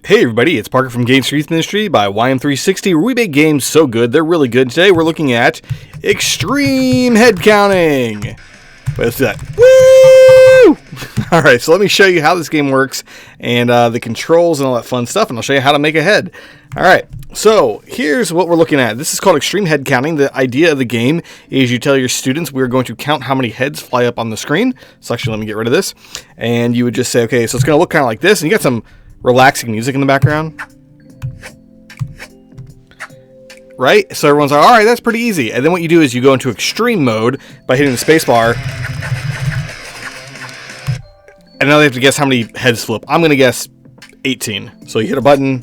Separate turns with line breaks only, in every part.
Hey everybody, it's Parker from Games for Youth Ministry by YM360, where we make games so good they're really good. Today we're looking at extreme head counting. Let's do that. Woo! Alright, so let me show you how this game works and the controls and all that fun stuff, and I'll show you how to make a head. Alright, so here's what we're looking at. This is called extreme head counting. The idea of the game is you tell your students we're going to count how many heads fly up on the screen. So actually let me get rid of this. And you would just say, okay, so it's going to look kind of like this, and you got some relaxing music in the background, right? So everyone's like, all right, that's pretty easy. And then what you do is you go into extreme mode by hitting the space bar, and now they have to guess how many heads flip. I'm going to guess 18. So you hit a button,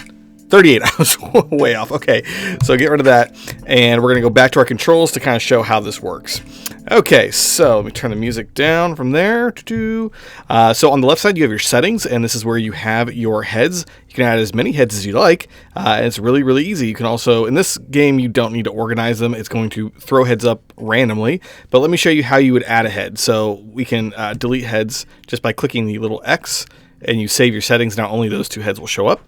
38. I was way off. Okay, so get rid of that, and we're going to go back to our controls to kind of show how this works. Okay, so let me turn the music down from there. So on the left side, you have your settings, and this is where you have your heads. You can add as many heads as you like. It's really, really easy. You can also, in this game, you don't need to organize them. It's going to throw heads up randomly. But let me show you how you would add a head. So we can delete heads just by clicking the little X, and you save your settings. Now only those two heads will show up.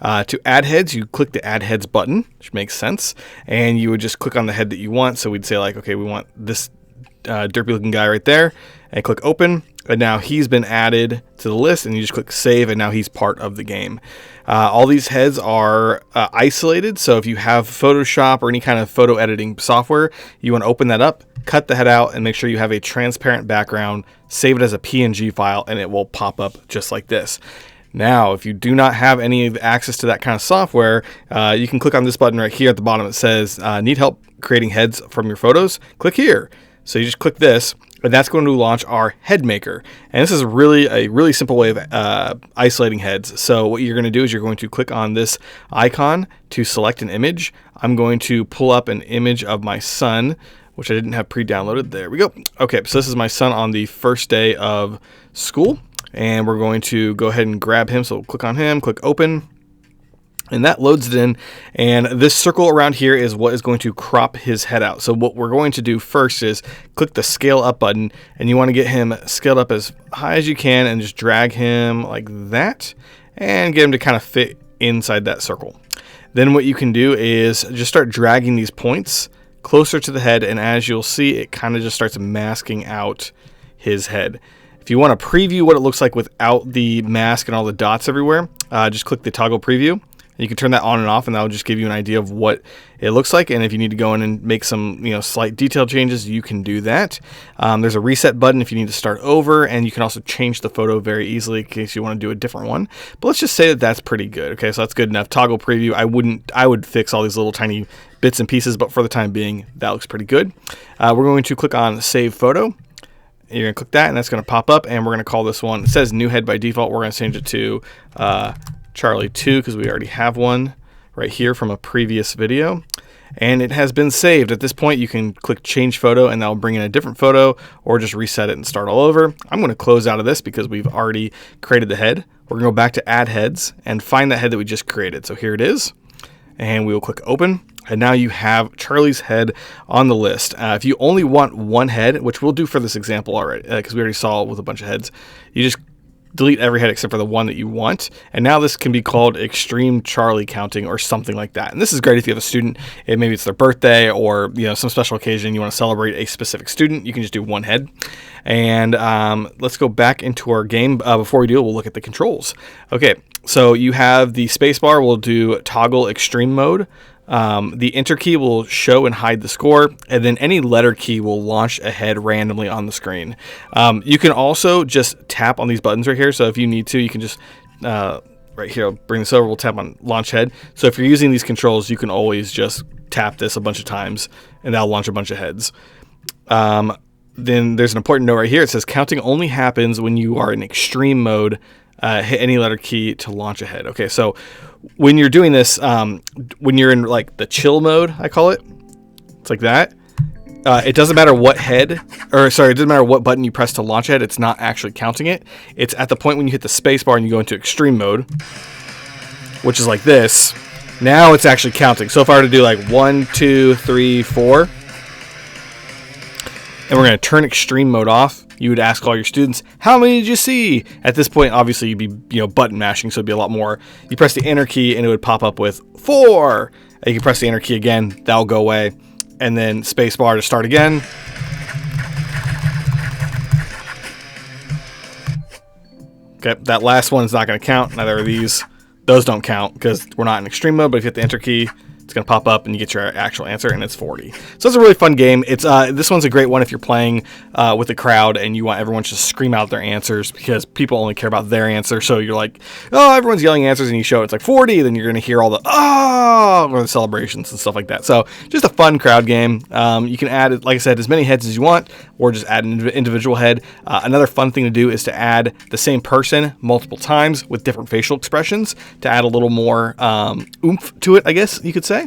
To add heads, you click the Add Heads button, which makes sense. And you would just click on the head that you want. So we'd say, like, okay, we want this derpy looking guy right there, and click open, and now he's been added to the list, and you just click save, and now he's part of the game. All these heads are isolated, so if you have Photoshop or any kind of photo editing software, you want to open that up, cut the head out, and make sure you have a transparent background, save it as a PNG file, and it will pop up just like this. Now, if you do not have any access to that kind of software, you can click on this button right here at the bottom. It says, need help creating heads from your photos? Click here. So you just click this, and that's going to launch our head maker. And this is a really simple way of isolating heads. So what you're going to do is you're going to click on this icon to select an image. I'm going to pull up an image of my son, which I didn't have pre-downloaded. There we go. Okay, so this is my son on the first day of school, and we're going to go ahead and grab him. So click on him, click open. And that loads it in, and this circle around here is what is going to crop his head out. So what we're going to do first is click the scale up button, and you want to get him scaled up as high as you can and just drag him like that and get him to kind of fit inside that circle. Then what you can do is just start dragging these points closer to the head, and as you'll see, it kind of just starts masking out his head. If you want to preview what it looks like without the mask and all the dots everywhere, just click the toggle preview. You can turn that on and off, and that will just give you an idea of what it looks like. And if you need to go in and make some, slight detail changes, you can do that. There's a reset button if you need to start over, and you can also change the photo very easily in case you want to do a different one. But let's just say that that's pretty good. Okay, so that's good enough. Toggle preview. I would fix all these little tiny bits and pieces, but for the time being, that looks pretty good. We're going to click on Save Photo. You're going to click that, and that's going to pop up, and we're going to call this one. It says new head by default. We're going to change it to Charlie 2 because we already have one right here from a previous video, and it has been saved. At this point, you can click change photo, and that will bring in a different photo, or just reset it and start all over. I'm going to close out of this because we've already created the head. We're going to go back to add heads and find that head that we just created. So here it is, and we will click open, and now you have Charlie's head on the list. If you only want one head, which we'll do for this example already because we already saw it with a bunch of heads, you just delete every head except for the one that you want, and now this can be called extreme Charlie counting or something like that. And this is great if you have a student, and maybe it's their birthday or some special occasion you want to celebrate a specific student. You can just do one head. And let's go back into our game. Before we do, we'll look at the controls. Okay, so you have the spacebar. We'll do toggle extreme mode. The enter key will show and hide the score, and then any letter key will launch a head randomly on the screen. You can also just tap on these buttons right here, so if you need to, you can just right here, I'll bring this over, we'll tap on launch head. So if you're using these controls, you can always just tap this a bunch of times, and that'll launch a bunch of heads. Then there's an important note right here. It says counting only happens when you are in extreme mode. Hit any letter key to launch a head. Okay, so when you're doing this, when you're in like the chill mode, I call it, it's like that. It doesn't matter what it doesn't matter what button you press to launch it. It's not actually counting it. It's at the point when you hit the space bar and you go into extreme mode, which is like this. Now it's actually counting. So if I were to do like 1, 2, 3, 4, and we're going to turn extreme mode off, you would ask all your students, how many did you see? At this point, obviously, you'd be button mashing, so it'd be a lot more. You press the enter key, and it would pop up with 4. And you can press the enter key again. That'll go away. And then space bar to start again. Okay, that last one is not going to count. Neither are these. Those don't count because we're not in extreme mode, but if you hit the enter key, it's going to pop up and you get your actual answer, and it's 40. So it's a really fun game. It's this one's a great one if you're playing with a crowd and you want everyone to scream out their answers, because people only care about their answer. So you're like, oh, everyone's yelling answers, and you show it's like 40, then you're going to hear all the or the celebrations and stuff like that. So just a fun crowd game. You can add, like I said, as many heads as you want, or just add an individual head. Another fun thing to do is to add the same person multiple times with different facial expressions to add a little more oomph to it, I guess you could say.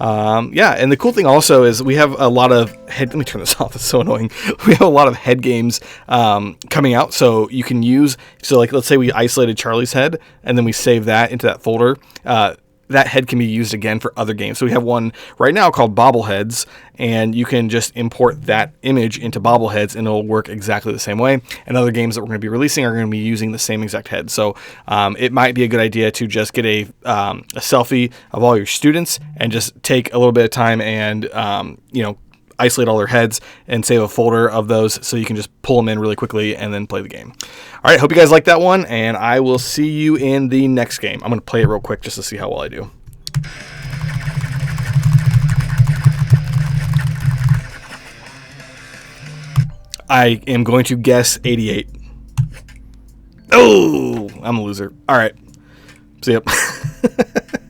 Yeah, and the cool thing also is we have a lot of head. Let me turn this off. It's so annoying. We have a lot of head games coming out, so you can use. So, like, let's say we isolated Charlie's head, and then we save that into that folder. That head can be used again for other games. So we have one right now called Bobbleheads, and you can just import that image into Bobbleheads, and it'll work exactly the same way. And other games that we're going to be releasing are going to be using the same exact head. So it might be a good idea to just get a selfie of all your students and just take a little bit of time and isolate all their heads and save a folder of those so you can just pull them in really quickly and then play the game. All right, hope you guys like that one, and I will see you in the next game. I'm going to play it real quick just to see how well I do. I am going to guess 88. Oh, I'm a loser. All right. See ya.